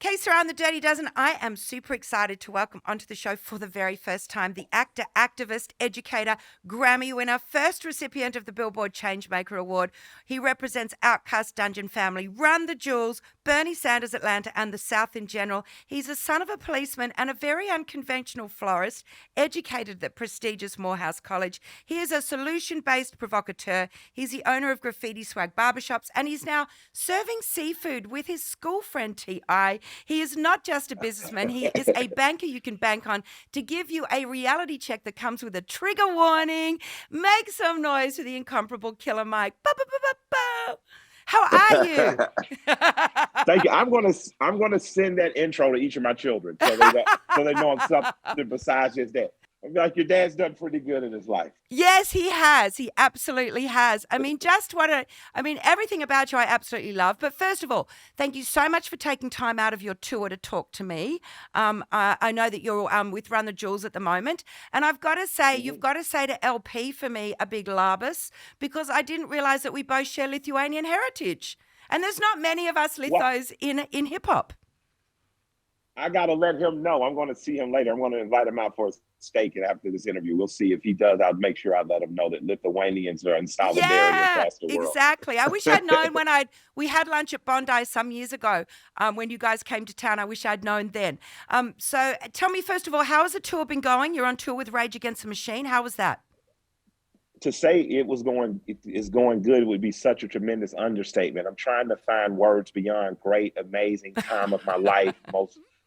K-Sera on the Dirty Dozen. I am super excited to welcome onto the show for the very first time the actor, activist, educator, Grammy winner, first recipient of the Billboard Changemaker Award. He represents Outcast Dungeon Family, Run the Jewels, Bernie Sanders Atlanta, and the South in general. He's a son of a policeman and a very unconventional florist, educated at prestigious Morehouse College. He is a solution-based provocateur. He's the owner of Graffiti Swag Barbershops, and he's now serving seafood with his school friend T.I. He is not just a businessman, he is a banker you can bank on to give you a reality check that comes with a trigger warning. Make some noise for the incomparable Killer Mike. Ba-ba-ba-ba-ba. How are you? Thank you. I'm gonna send that intro to each of my children so they know I'm something besides just that. I'm like, your dad's done pretty good in his life. Yes, he has. He absolutely has. I mean, everything about you I absolutely love. But first of all, thank you so much for taking time out of your tour to talk to me. I know that you're with Run the Jewels at the moment. And I've got to say, you've got to say to LP for me a big labus, because I didn't realize that we both share Lithuanian heritage. And there's not many of us Lithos in hip-hop. I got to let him know. I'm going to see him later. I'm going to invite him out for a steak, and after this interview, we'll see if he does. I'll make sure I let him know that Lithuanians are in solidarity across the world. Exactly. I wish I'd known when we had lunch at Bondi some years ago when you guys came to town. I wish I'd known then. So tell me, first of all, how has the tour been going? You're on tour with Rage Against the Machine. How was that? To say it is going good would be such a tremendous understatement. I'm trying to find words beyond great, amazing, time of my life,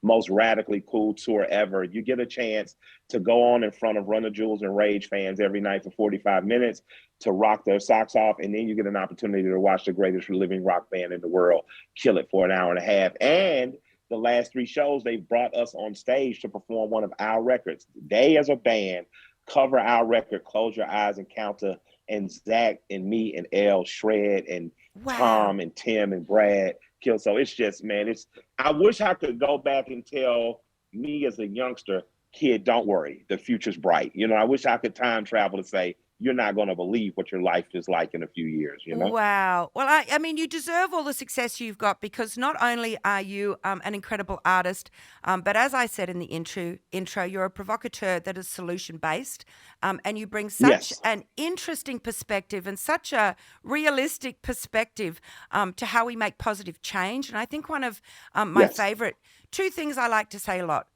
most radically cool tour ever. You get a chance to go on in front of Run the Jewels and Rage fans every night for 45 minutes to rock their socks off, and then you get an opportunity to watch the greatest living rock band in the world kill it for an hour and a half. And the last 3 shows, they brought us on stage to perform one of our records. They, as a band, cover our record, Close Your Eyes and Counter, and Zach and me and Elle shred, and Tom and Tim and Brad kill. So it's just, man, I wish I could go back and tell me as a youngster, kid, don't worry, the future's bright. You know, I wish I could time travel to say, you're not going to believe what your life is like in a few years, you know? Wow. Well, I mean, you deserve all the success you've got, because not only are you an incredible artist, but as I said in the intro, you're a provocateur that is solution-based, and you bring such an interesting perspective and such a realistic perspective to how we make positive change. And I think one of my favorite 2 things I like to say a lot.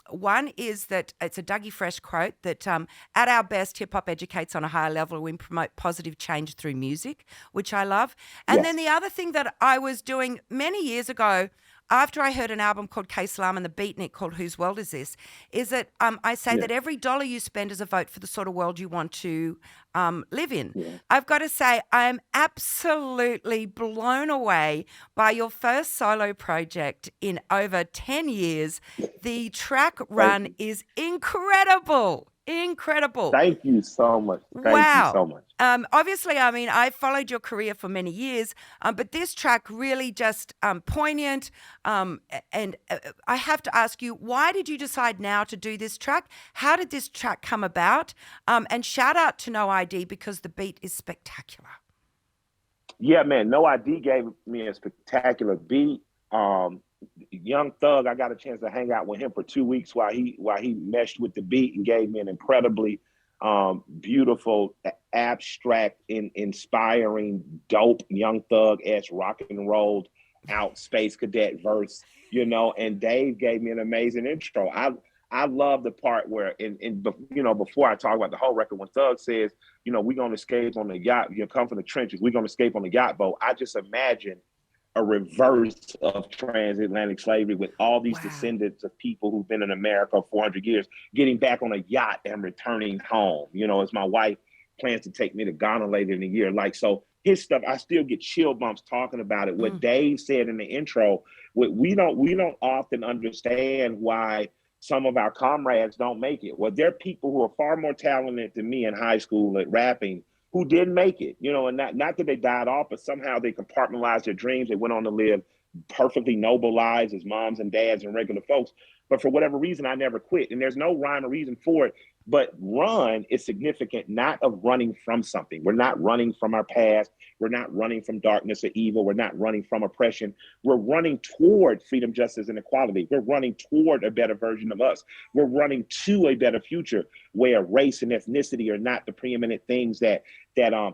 One is that it's a Dougie Fresh quote that at our best, hip-hop educates on a higher level. We promote positive change through music, which I love. And then the other thing that I was doing many years ago, after I heard an album called K-Sera and the beatnik called Whose World Is This, is that I say that every dollar you spend is a vote for the sort of world you want to live in. I've got to say, I am absolutely blown away by your first solo project in over 10 years. The track Run is incredible. Incredible. Thank you so much. Thank you so much. Obviously, I mean, I followed your career for many years, but this track really just poignant. And I have to ask you, why did you decide now to do this track? How did this track come about? And shout out to No ID, because the beat is spectacular. Yeah, man. No ID gave me a spectacular beat. Young Thug, I got a chance to hang out with him for 2 weeks while he meshed with the beat and gave me an incredibly beautiful, abstract, inspiring, dope Young Thug-esque rock and rolled out Space Cadet verse, you know. And Dave gave me an amazing intro. I love the part where, before I talk about the whole record, when Thug says, you know, we're gonna escape on the yacht, you come from the trenches, we're gonna escape on the yacht boat. I just imagine a reverse of transatlantic slavery with all these descendants of people who've been in America for 400 years getting back on a yacht and returning home. You know, as my wife plans to take me to Ghana later in the year. Like, so his stuff, I still get chill bumps talking about it. What Dave said in the intro, we don't often understand why some of our comrades don't make it. Well, there are people who are far more talented than me in high school at rapping who didn't make it, you know, and not that they died off, but somehow they compartmentalized their dreams. They went on to live perfectly noble lives as moms and dads and regular folks. But for whatever reason, I never quit. And there's no rhyme or reason for it. But run is significant, not of running from something. We're not running from our past. We're not running from darkness or evil. We're not running from oppression. We're running toward freedom, justice, and equality. We're running toward a better version of us. We're running to a better future where race and ethnicity are not the preeminent things that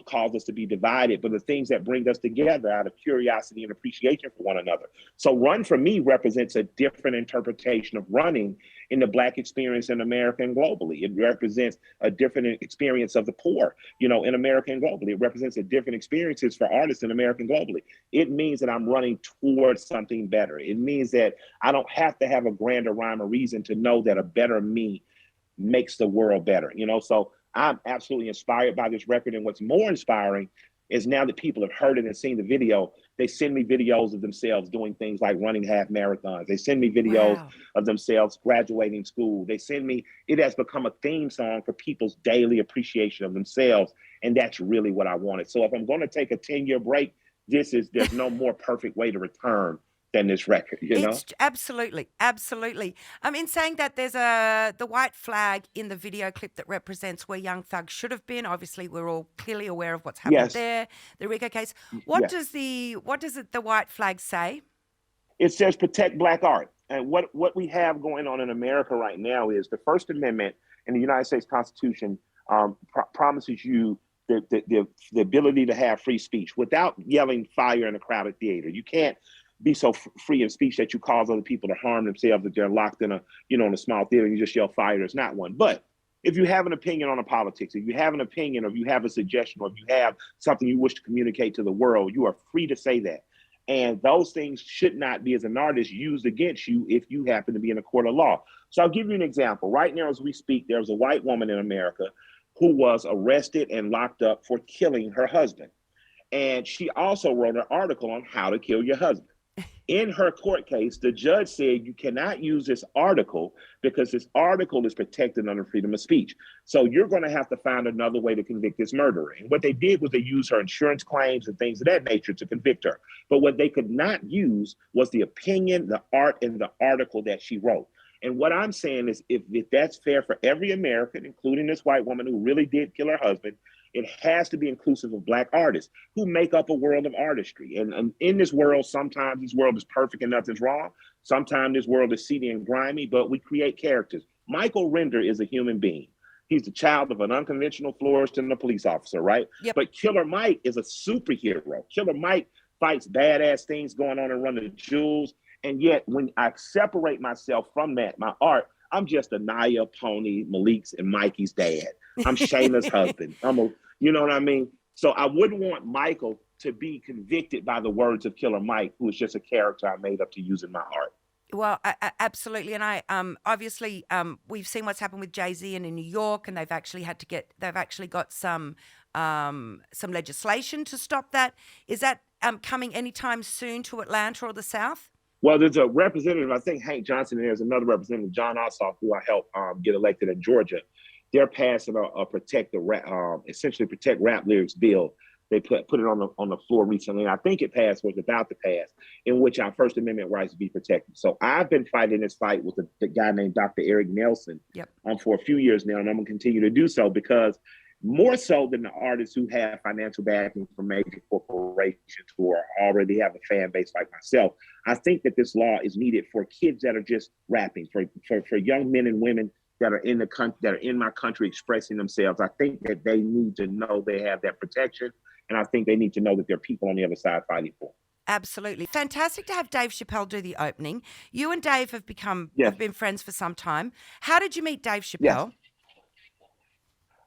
cause us to be divided, but the things that bring us together out of curiosity and appreciation for one another. So run for me represents a different interpretation of running in the Black experience in America and globally. It represents a different experience of the poor, in America and globally. It represents a different experiences for artists in America and globally. It means that I'm running towards something better. It means that I don't have to have a grander rhyme or reason to know that a better me makes the world better, So I'm absolutely inspired by this record. And what's more inspiring is now that people have heard it and seen the video, they send me videos of themselves doing things like running half marathons. They send me videos Wow. of themselves graduating school. It has become a theme song for people's daily appreciation of themselves. And that's really what I wanted. So if I'm going to take a 10-year break, there's no more perfect way to return than this record. It's absolutely, absolutely. In saying that, there's the white flag in the video clip that represents where Young Thug should have been. Obviously, we're all clearly aware of what's happened Yes, there, the Rico case. yes. What does the white flag say? It says protect Black art. And what we have going on in America right now is the First Amendment in the United States Constitution promises you the ability to have free speech without yelling fire in a crowded theater. You can't be so free of speech that you cause other people to harm themselves if they're locked in a small theater and you just yell fire. There's not one. But if you have an opinion on a politics, if you have an opinion, or if you have a suggestion, or if you have something you wish to communicate to the world, you are free to say that. And those things should not be, as an artist, used against you if you happen to be in a court of law. So I'll give you an example. Right now, as we speak, there's a white woman in America who was arrested and locked up for killing her husband. And she also wrote an article on how to kill your husband. In her court case, the judge said you cannot use this article because this article is protected under freedom of speech. So you're going to have to find another way to convict this murderer. And what they did was they used her insurance claims and things of that nature to convict her. But what they could not use was the opinion, the art, and the article that she wrote. And what I'm saying is if that's fair for every American, including this white woman who really did kill her husband, it has to be inclusive of Black artists who make up a world of artistry. And in this world, sometimes this world is perfect and nothing's wrong. Sometimes this world is seedy and grimy, but we create characters. Michael Render is a human being. He's the child of an unconventional florist and a police officer, right? Yep. But Killer Mike is a superhero. Killer Mike fights badass things going on and running the jewels. And yet when I separate myself from that, my art, I'm just a Naya, Pony, Malik's, and Mikey's dad. I'm Shayna's husband. You know what I mean? So I wouldn't want Michael to be convicted by the words of Killer Mike, who is just a character I made up to use in my art. Well, absolutely, and I obviously we've seen what's happened with Jay-Z and in New York, and they've actually got some legislation to stop that. Is that coming anytime soon to Atlanta or the South? Well, there's a representative, I think Hank Johnson, and there's another representative, John Ossoff, who I helped get elected in Georgia. They're passing essentially protect rap lyrics bill. They put it on the floor recently, and I think it passed, was about to pass, in which our First Amendment rights be protected. So I've been fighting this fight with the guy named Dr. Eric Nelson Yep. For a few years now, and I'm going to continue to do so because more so than the artists who have financial backing from major corporations who already have a fan base like myself, I think that this law is needed for kids that are just rapping, for young men and women that are in my country expressing themselves. I think that they need to know they have that protection, and I think they need to know that there are people on the other side fighting for them. Absolutely. Fantastic to have Dave Chappelle do the opening. You and Dave have Yes. been friends for some time. How did you meet Dave Yes. Chappelle?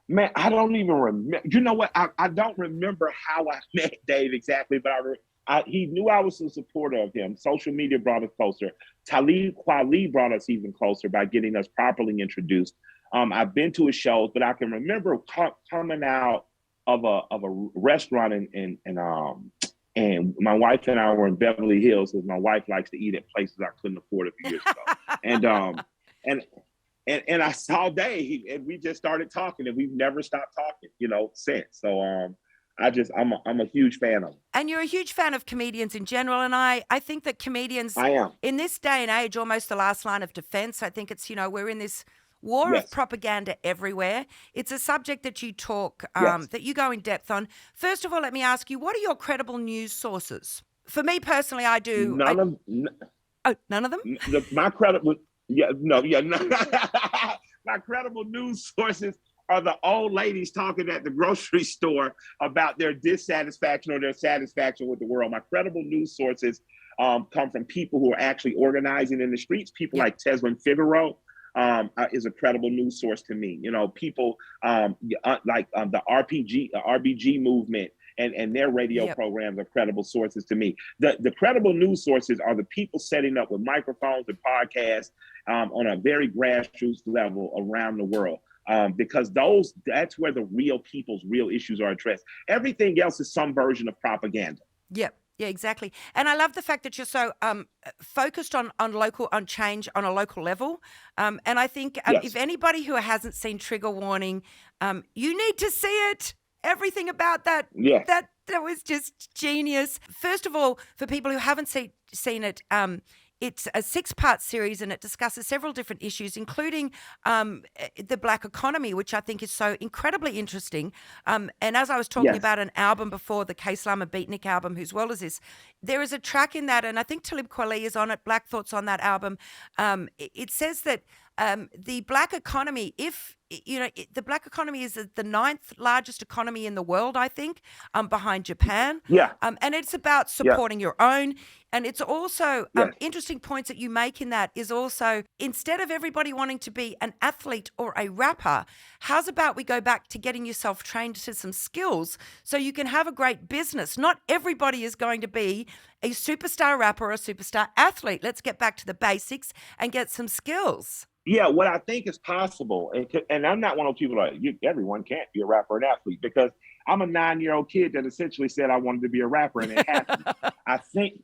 Man, I don't even remember. You know what? I don't remember how I met Dave exactly, but he knew I was a supporter of him. Social media brought us closer. Talib Kweli brought us even closer by getting us properly introduced. I've been to his shows, but I can remember coming out of a restaurant and my wife and I were in Beverly Hills because my wife likes to eat at places I couldn't afford a few years ago. And I saw Dave, and we just started talking, and we've never stopped talking, since. So I'm a huge fan of him. And you're a huge fan of comedians in general, and I think that comedians I am. in this day and age, almost the last line of defense. I think it's, we're in this war of Yes. propaganda everywhere. It's a subject that you talk, Yes. that you go in depth on. First of all, let me ask you, what are your credible news sources? For me personally, I do. None of Oh, none of them? my credible, yeah, no, yeah, no. My credible news sources are the old ladies talking at the grocery store about their dissatisfaction or their satisfaction with the world. My credible news sources come from people who are actually organizing in the streets. People Yep. like Teslin Figaro is a credible news source to me. You know, people like the RBG movement and their radio Yep. programs are credible sources to me. The credible news sources are the people setting up with microphones and podcasts on a very grassroots level around the world. Because that's where the real people's real issues are addressed. Everything else is some version of propaganda. Yep. Yeah, exactly. And I love the fact that you're so focused on change on a local level. And I think if Yes. anybody who hasn't seen Trigger Warning, you need to see it. Everything about that Yes. that was just genius. First of all, for people who haven't seen it, it's a 6-part series and it discusses several different issues, including the black economy, which I think is so incredibly interesting. And as I was talking Yes. about an album before, the K-Sera Beatnik album, whose well as this, there is a track in that, and I think Talib Kweli is on it, Black Thought's on that album. It says that the black economy, the black economy is the 9th largest economy in the world, I think, behind Japan. Yeah. And it's about Yeah. supporting your own. And it's also Yes. interesting points that you make in that is also, instead of everybody wanting to be an athlete or a rapper, how's about we go back to getting yourself trained to some skills so you can have a great business? Not everybody is going to be a superstar rapper or a superstar athlete. Let's get back to the basics and get some skills. Yeah, what I think is possible, and I'm not one of those people like everyone can't be a rapper and athlete, because I'm a 9-year-old kid that essentially said I wanted to be a rapper and it happened. I think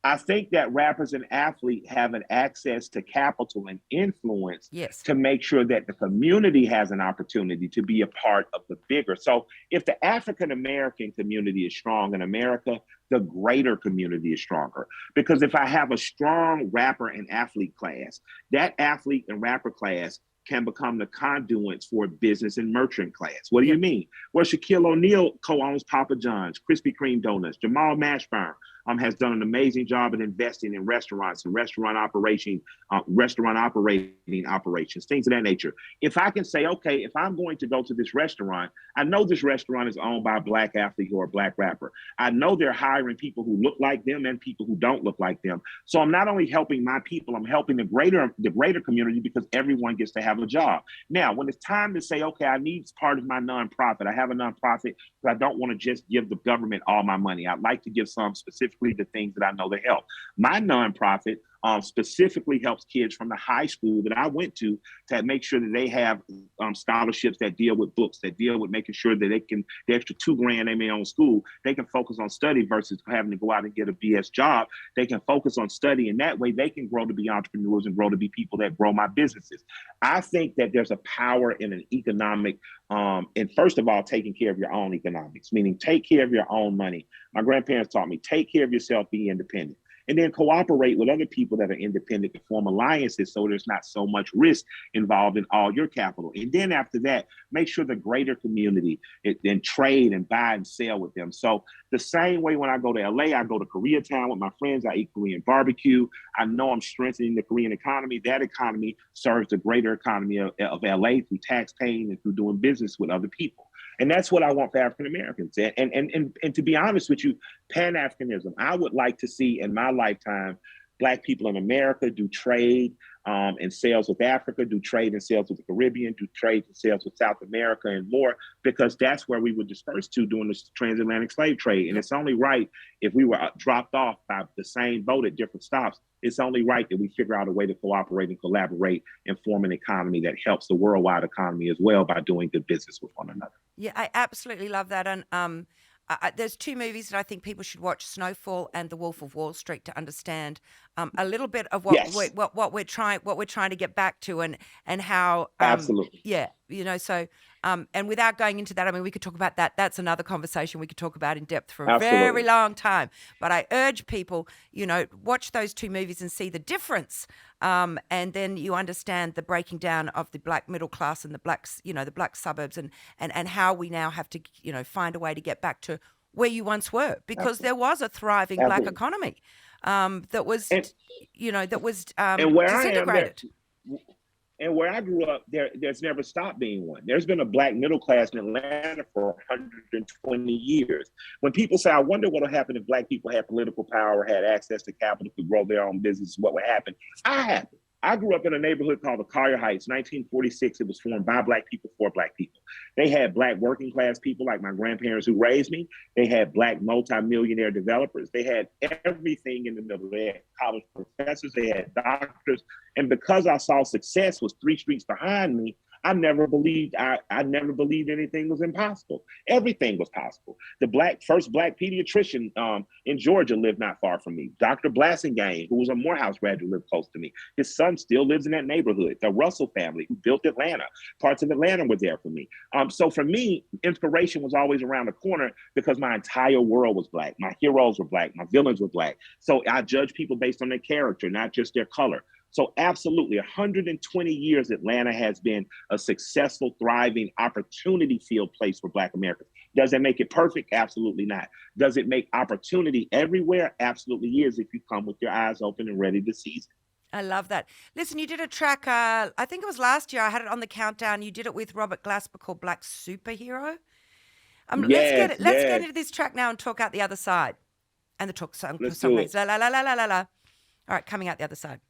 I think that rappers and athletes have an access to capital and influence Yes. to make sure that the community has an opportunity to be a part of the bigger. So if the African American community is strong in America, the greater community is stronger. Because if I have a strong rapper and athlete class, that athlete and rapper class can become the conduits for business and merchant class. What do you mean? Well, Shaquille O'Neal co-owns Papa John's, Krispy Kreme Donuts. Jamal Mashburn has done an amazing job in investing in restaurants and restaurant operating operations, things of that nature. If I can say, okay, if I'm going to go to this restaurant, I know this restaurant is owned by a Black athlete or a Black rapper. I know they're hiring people who look like them and people who don't look like them. So I'm not only helping my people, I'm helping the greater community, because everyone gets to have a job. Now, when it's time to say, okay, I need part of my nonprofit. I have a nonprofit, but I don't want to just give the government all my money. I'd like to give some specifically the things that I know that help. My nonprofit specifically helps kids from the high school that I went to make sure that they have scholarships that deal with books, that deal with making sure that they can, the extra $2,000 they may own school, they can focus on study versus having to go out and get a BS job. They can focus on study, and that way they can grow to be entrepreneurs and grow to be people that grow my businesses. I think that there's a power in an economic, and first of all, taking care of your own economics, meaning take care of your own money. My grandparents taught me, take care of yourself, be independent. And then cooperate with other people that are independent to form alliances so there's not so much risk involved in all your capital. And then after that, make sure the greater community then trade and buy and sell with them. So the same way when I go to LA, I go to Koreatown with my friends, I eat Korean barbecue. I know I'm strengthening the Korean economy. That economy serves the greater economy of LA through tax paying and through doing business with other people. And that's what I want for African Americans. And to be honest with you, Pan-Africanism, I would like to see in my lifetime, Black people in America do trade and sales with Africa, do trade and sales with the Caribbean, do trade and sales with South America and more, because that's where we were dispersed to during the transatlantic slave trade. And it's only right, if we were dropped off by the same boat at different stops, it's only right that we figure out a way to cooperate and collaborate and form an economy that helps the worldwide economy as well by doing good business with one another. Yeah, I absolutely love that. And there's two movies that I think people should watch: Snowfall and The Wolf of Wall Street, to understand a little bit of what we're trying to get back to, and how Absolutely. yeah, so And without going into that, I mean, we could talk about that. That's another conversation we could talk about in depth for a very Absolutely. long time. But I urge people, watch those two movies and see the difference. And then you understand the breaking down of the black middle class and the blacks, the black suburbs, and how we now have to, find a way to get back to where you once were, because Absolutely. there was a thriving black Absolutely. economy that was, And that was and where I am there, disintegrated. and where I grew up, there's never stopped being one. There's been a black middle class in Atlanta for 120 years. When people say, I wonder what would happen if black people had political power, had access to capital, could grow their own business, what would happen? I grew up in a neighborhood called the Collier Heights, 1946. It was formed by black people for black people. They had black working class people like my grandparents who raised me. They had black multimillionaire developers. They had everything in the middle. They had college professors. They had doctors. And because I saw success was 3 streets behind me, I never believed anything was impossible. Everything was possible. The first black pediatrician in Georgia lived not far from me. Dr. Blassingame, who was a Morehouse graduate, lived close to me. His son still lives in that neighborhood. The Russell family, who built Atlanta, parts of Atlanta were there for me. So for me, inspiration was always around the corner because my entire world was black. My heroes were black. My villains were black. So I judge people based on their character, not just their color. So absolutely, 120 years, Atlanta has been a successful, thriving, opportunity-filled place for Black Americans. Does it make it perfect? Absolutely not. Does it make opportunity everywhere? Absolutely is, if you come with your eyes open and ready to seize it. I love that. Listen, you did a track, I think it was last year. I had it on the countdown. You did it with Robert Glasper called Black Superhero. Let's get Yes, it. Let's get yes. into this track now and talk out the other side. And the Let's song do plays it. la la la la la la la. All right, coming out the other side.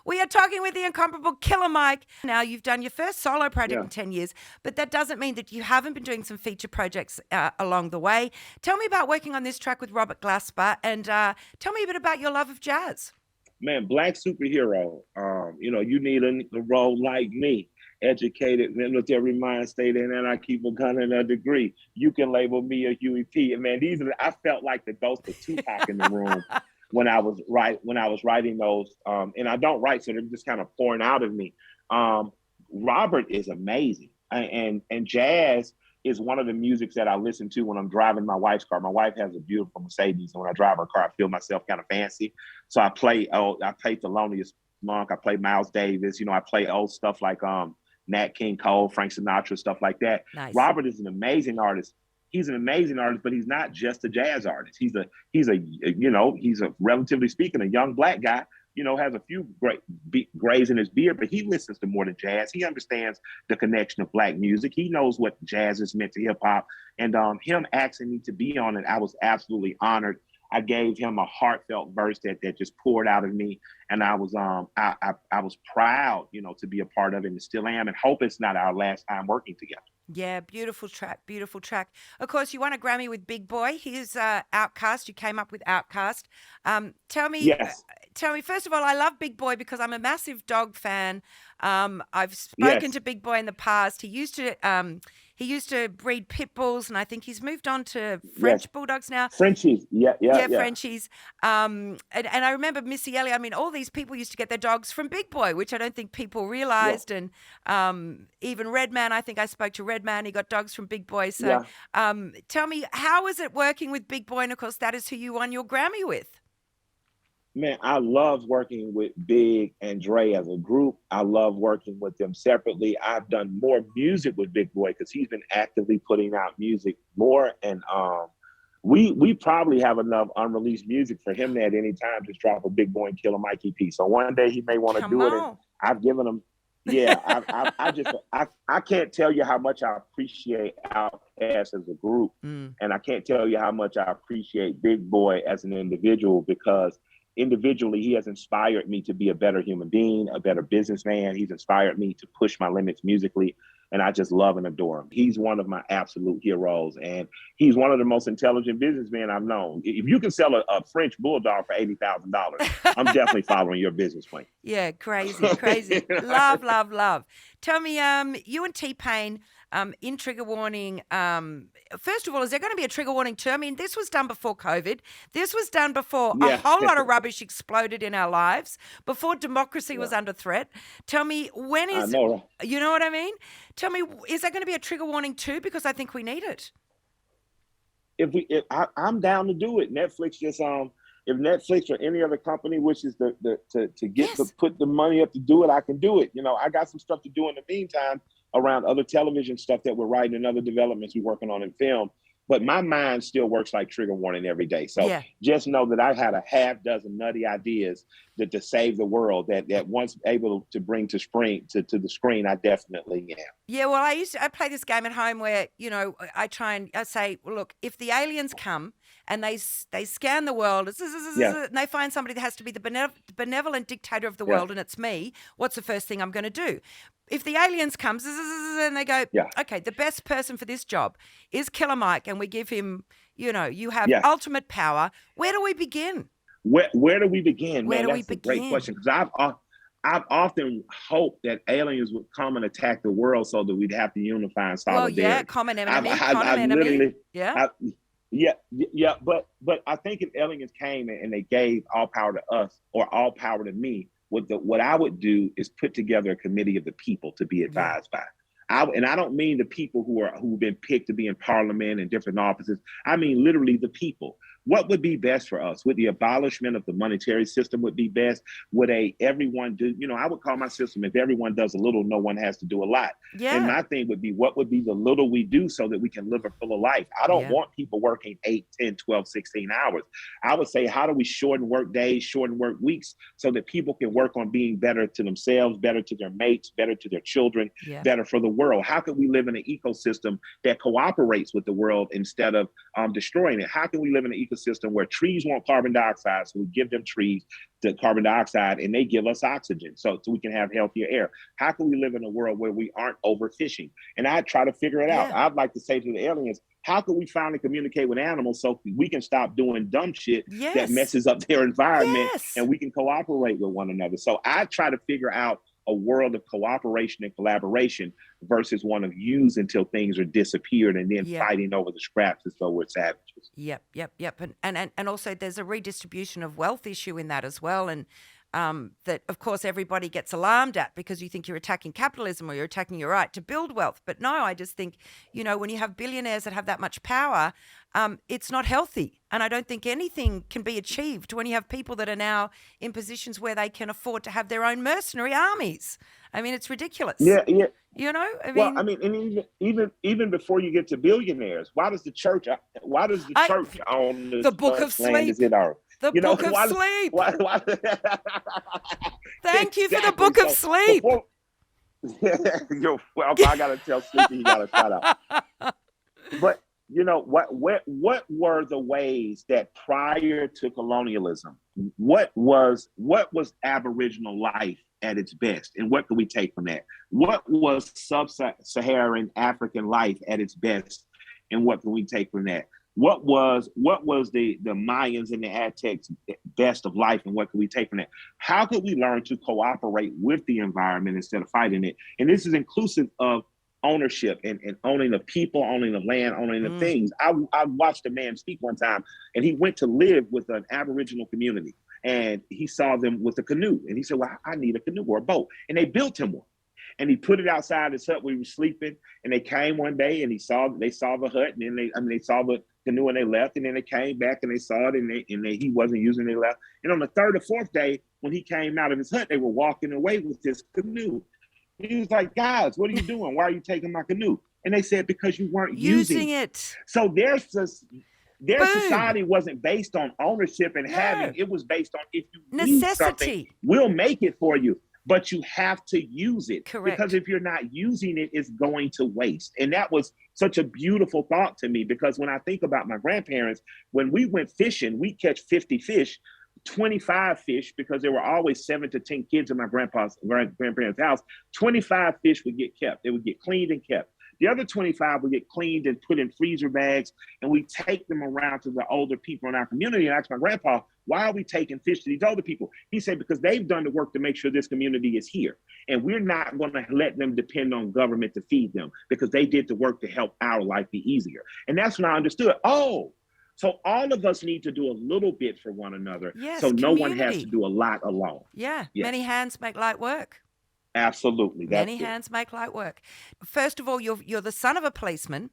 We are talking with the incomparable Killer Mike. Now, you've done your first solo project Yeah. in 10 years, but that doesn't mean that you haven't been doing some feature projects along the way. Tell me about working on this track with Robert Glasper, and tell me a bit about your love of jazz. Man, Black superhero. You need a role like me. Educated, military mind state, and then I keep a gun and a degree. You can label me a Huey P. And man, I felt like the ghost of Tupac in the room when I was writing those. And I don't write, so they're just kind of pouring out of me. Robert is amazing, and jazz is one of the musics that I listen to when I'm driving my wife's car. My wife has a beautiful Mercedes, and when I drive her car, I feel myself kind of fancy. So I play Thelonious Monk, I play Miles Davis, I play old stuff like Nat King Cole, Frank Sinatra, stuff like that. Nice. Robert is an amazing artist. He's an amazing artist, but he's not just a jazz artist. He's a relatively speaking, a young black guy, has a few grays in his beard, but he listens to more than jazz. He understands the connection of black music. He knows what jazz is meant to hip hop. And him asking me to be on it, I was absolutely honored. I gave him a heartfelt verse that just poured out of me, and I was proud, to be a part of it, and still am, and hope it's not our last time working together. Yeah, beautiful track, beautiful track. Of course, you won a Grammy with Big Boy. He's Outcast. You came up with Outcast. Tell me, Yes, first of all, I love Big Boy because I'm a massive dog fan. I've spoken yes, to Big Boy in the past. He used to breed pit bulls, and I think he's moved on to yes. French bulldogs now. Frenchies, yeah, yeah, Yeah, yeah, Frenchies. And I remember Missy Elliott. I mean, all these people used to get their dogs from Big Boy, which I don't think people yeah, realized. And even Redman, I think I spoke to Redman. He got dogs from Big Boy. So yeah. tell me, how is it working with Big Boy? And of course, that is who you won your Grammy with. Man, I love working with Big and Dre as a group. I love working with them separately. I've done more music with Big Boy because he's been actively putting out music more. And we probably have enough unreleased music for him to at any time just drop a Big Boy and Killer Mike EP. So one day he may want to Come do it, and on. I've given him. Yeah, I can't tell you how much I appreciate Outkast as a group, Mm. and I can't tell you how much I appreciate Big Boy as an individual, because individually he has inspired me to be a better human being, a better businessman. He's inspired me to push my limits musically, and I just love and adore him. He's one of my absolute heroes, and he's one of the most intelligent businessmen I've known. If you can sell a French bulldog for $80,000, I'm definitely following your business plan. Yeah, crazy, crazy. Love, love, love. Tell me, you and T-Pain, in trigger warning, first of all, is there going to be a trigger warning too? I mean, this was done before COVID. This was done before a Yeah. whole lot of rubbish exploded in our lives, before democracy was Yeah. under threat. Tell me, when I is, know. Right? you know what I mean? Tell me, is there going to be a trigger warning too? Because I think we need it. I'm down to do it. Netflix just if Netflix or any other company wishes to get to Yes. put the money up to do it, I can do it. You know, I got some stuff to do in the meantime around other television stuff that we're writing and other developments we're working on in film. But my mind still works like trigger warning every day. So Yeah. just know that I had a half dozen nutty ideas that to save the world that once able to bring to the screen, I definitely am. Yeah, well, I play this game at home where, I try and I say, well, look, if the aliens come and they scan the world Yeah, and they find somebody that has to be the benevolent dictator of the yeah, world and it's me, what's the first thing I'm going to do? If the aliens come and they go, yeah, okay, the best person for this job is Killer Mike, and we give him, you have yeah. ultimate power, where do we begin? Where do we begin, Where man? do we That's a great begin? question because I've often hoped that aliens would come and attack the world so that we'd have to unify in Well, yeah, solidarity. common I've enemy. literally, Yeah. I, yeah, yeah, but I think if aliens came and they gave all power to us or all power to me, what I would do is put together a committee of the people to be Yeah. advised by. And I don't mean the people who've been picked to be in parliament and different offices. I mean literally the people. What would be best for us? Would the abolishment of the monetary system would be best? Would everyone do? I would call my system if everyone does a little, no one has to do a lot. And Yeah. my thing would be what would be the little we do so that we can live a fuller life? I don't Yeah. want people working 8, 10, 12, 16 hours. I would say, how do we shorten work days, shorten work weeks so that people can work on being better to themselves, better to their mates, better to their children, Yeah. better for the world? How can we live in an ecosystem that cooperates with the world instead of destroying it? How can we live in an ecosystem where trees want carbon dioxide, so we give them trees the carbon dioxide and they give us oxygen so we can have healthier air? How can we live in a world where we aren't overfishing? And I try to figure it out. Yeah. I'd like to say to the aliens, how can we finally communicate with animals so we can stop doing dumb shit that Yes. messes up their environment Yes. and we can cooperate with one another? So I try to figure out a world of cooperation and collaboration versus one of use until things are disappeared and then Yeah. fighting over the scraps as though we're savages. Yep. And also there's a redistribution of wealth issue in that as well. And that, of course, everybody gets alarmed at because you think you're attacking capitalism or you're attacking your right to build wealth. But no, I just think, when you have billionaires that have that much power, it's not healthy. And I don't think anything can be achieved when you have people that are now in positions where they can afford to have their own mercenary armies. I mean, it's ridiculous. Yeah, yeah. I mean, And even before you get to billionaires, why does the church own the as Book of much land as Sleep. it owns? The Book of Sleep. Why Thank you for the exactly. Book of So Sleep. before, well, I gotta tell Sleepy he gotta shut up. But what were the ways that prior to colonialism, what was Aboriginal life at its best, and what could we take from that? What was sub-Saharan African life at its best, and what can we take from that? What was the Mayans and the Aztecs best of life, and what can we take from that? How could we learn to cooperate with the environment instead of fighting it? And this is inclusive of ownership and owning the people, owning the land, owning the things. I watched a man speak one time, and he went to live with an Aboriginal community, and he saw them with a canoe, and he said, "Well, I need a canoe or a boat," and they built him one. And he put it outside his hut where he was sleeping. And they came one day and they saw the hut, and then they saw the canoe and they left. And then they came back and they saw it, and he wasn't using it, they left. And on the third or fourth day, when he came out of his hut, they were walking away with his canoe. He was like, "Guys, what are you doing? Why are you taking my canoe?" And they said, "Because you weren't using it." So their society wasn't based on ownership and having. It was based on, if you need something, we'll make it for you. But you have to use it. Correct. Because if you're not using it, it's going to waste. And that was such a beautiful thought to me, because when I think about my grandparents, when we went fishing, we catch 50 fish, 25 fish, because there were always 7 to 10 kids in my grandparents' house. 25 fish would get kept. They would get cleaned and kept. The other 25 will get cleaned and put in freezer bags, and we take them around to the older people in our community. And I asked my grandpa, why are we taking fish to these older people? He said, because they've done the work to make sure this community is here. And we're not going to let them depend on government to feed them, because they did the work to help our life be easier. And that's when I understood, oh, so all of us need to do a little bit for one another. Yes, so no one has community. to do a lot alone. Yeah, Yes. many hands make light work. Absolutely. That's Many it. hands make light work. First of all, you're the son of a policeman,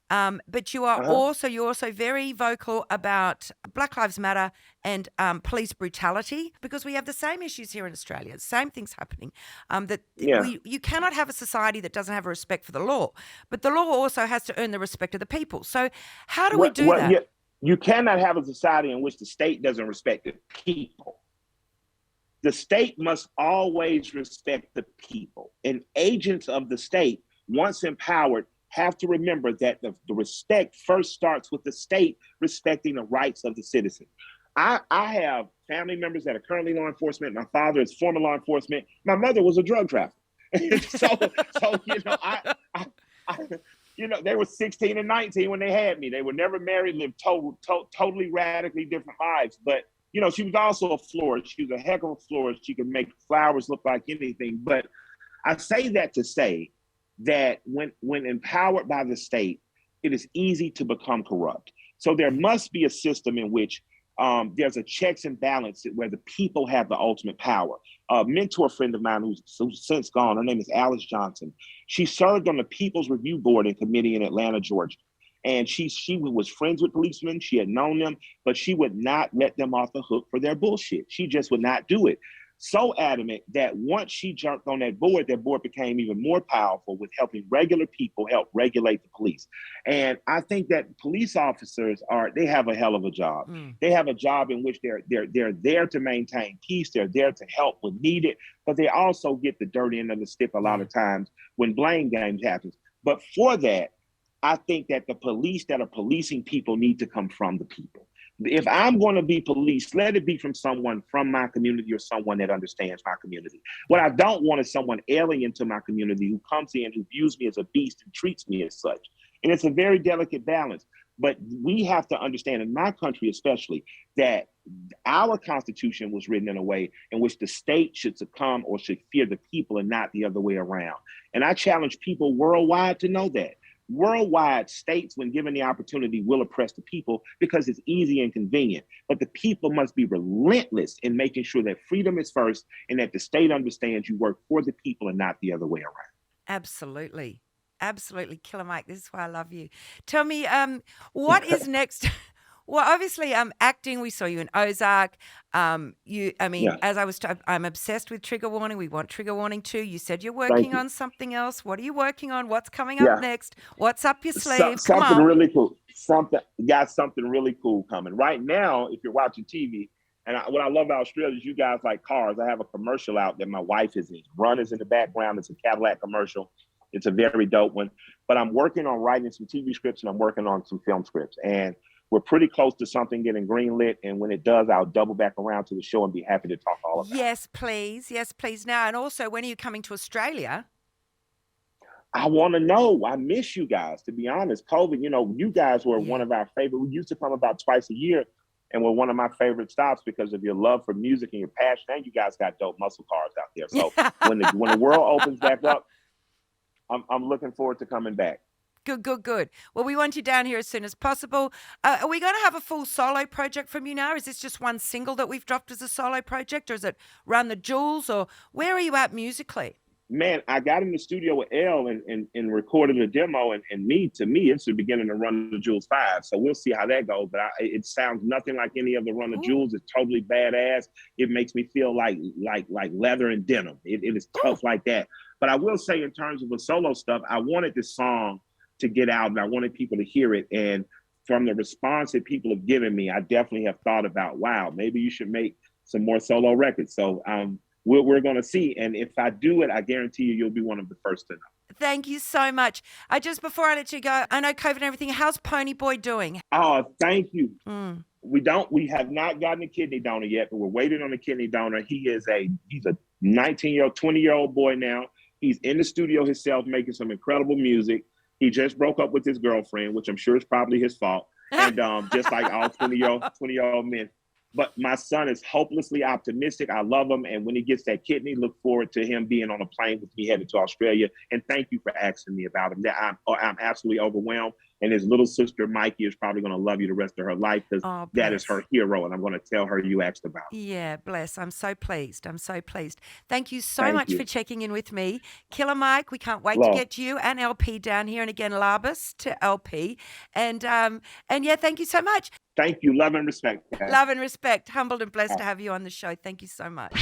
but you're also very vocal about Black Lives Matter and police brutality, because we have the same issues here in Australia. Same things happening. You cannot have a society that doesn't have a respect for the law, but the law also has to earn the respect of the people. So how do we do that? Yeah, you cannot have a society in which the state doesn't respect the people. The state must always respect the people, and agents of the state, once empowered, have to remember that the respect first starts with the state respecting the rights of the citizen. I have family members that are currently law enforcement. My father is former law enforcement. My mother was a drug trafficker. They were 16 and 19 when they had me. They were never married, lived totally radically different lives. But she was also a florist. She was a heck of a florist. She could make flowers look like anything. But I say that to say that when empowered by the state, it is easy to become corrupt. So there must be a system in which there's a checks and balance where the people have the ultimate power. A mentor friend of mine who's since gone, her name is Alice Johnson. She served on the People's Review Board and Committee in Atlanta, Georgia. And she was friends with policemen. She had known them, but she would not let them off the hook for their bullshit. She just would not do it. So adamant that once she jumped on that board became even more powerful with helping regular people help regulate the police. And I think that police officers they have a hell of a job. They have a job in which they're there to maintain peace. They're there to help when needed, but they also get the dirt end of the stick a lot of times when blame games happens. But for that, I think that the police that are policing people need to come from the people. If I'm going to be policed, let it be from someone from my community or someone that understands my community. What I don't want is someone alien to my community who comes in, who views me as a beast and treats me as such. And it's a very delicate balance. But we have to understand, in my country especially, that our Constitution was written in a way in which the state should succumb or should fear the people and not the other way around. And I challenge people worldwide to know that. Worldwide, states, when given the opportunity, will oppress the people because it's easy and convenient. But the people must be relentless in making sure that freedom is first and that the state understands you work for the people and not the other way around. Absolutely. Absolutely. Killer Mike, this is why I love you. Tell me, what is next? Well, obviously, acting. We saw you in Ozark. As I was, I'm obsessed with Trigger Warning. We want Trigger Warning too. You said you're working on something else. What are you working on? What's coming up next? What's up your sleeve? Something really cool. Something really cool coming right now. If you're watching TV, and what I love about Australia is you guys like cars. I have a commercial out that my wife is in. Run is in the background. It's a Cadillac commercial. It's a very dope one. But I'm working on writing some TV scripts and I'm working on some film scripts. And we're pretty close to something getting greenlit. And when it does, I'll double back around to the show and be happy to talk all about it. Yes, please. Yes, please. Now, and also, when are you coming to Australia? I want to know. I miss you guys, to be honest. COVID, you guys were one of our favorite. We used to come about twice a year and were one of my favorite stops because of your love for music and your passion. And you guys got dope muscle cars out there. So when the world opens back up, I'm looking forward to coming back. Good. Well, we want you down here as soon as possible. Are we going to have a full solo project from you now? Is this just one single that we've dropped as a solo project, or is it Run the Jewels, or where are you at musically? Man, I got in the studio with Elle and recorded a demo, and to me, it's the beginning of Run the Jewels 5. So we'll see how that goes. But it sounds nothing like any of the Run the Jewels. It's totally badass. It makes me feel like leather and denim. It is tough like that. But I will say, in terms of the solo stuff, I wanted this song to get out and I wanted people to hear it. And from the response that people have given me, I definitely have thought about, wow, maybe you should make some more solo records. So we're going to see. And if I do it, I guarantee you'll be one of the first to know. Thank you so much. Before I let you go, I know COVID and everything. How's Pony Boy doing? Oh, thank you. We have not gotten a kidney donor yet, but we're waiting on a kidney donor. He's a 19-year-old, 20-year-old boy now. He's in the studio himself, making some incredible music. He just broke up with his girlfriend, which I'm sure is probably his fault. And just like all 20-year-old men. But my son is hopelessly optimistic. I love him. And when he gets that kidney, look forward to him being on a plane with me headed to Australia. And thank you for asking me about him. I'm absolutely overwhelmed. And his little sister, Mikey, is probably going to love you the rest of her life because Oh, that is bless. her hero. And I'm going to tell her you asked about him. Yeah, bless. I'm so pleased. I'm so pleased. Thank you so Thank much for you. checking in with me. Killer Mike, we can't wait to Love. get you and LP down here. And again, Labus to LP. And yeah, thank you so much. Thank you. Love and respect, guys. Love and respect. Humbled and blessed to have you on the show. Thank you so much.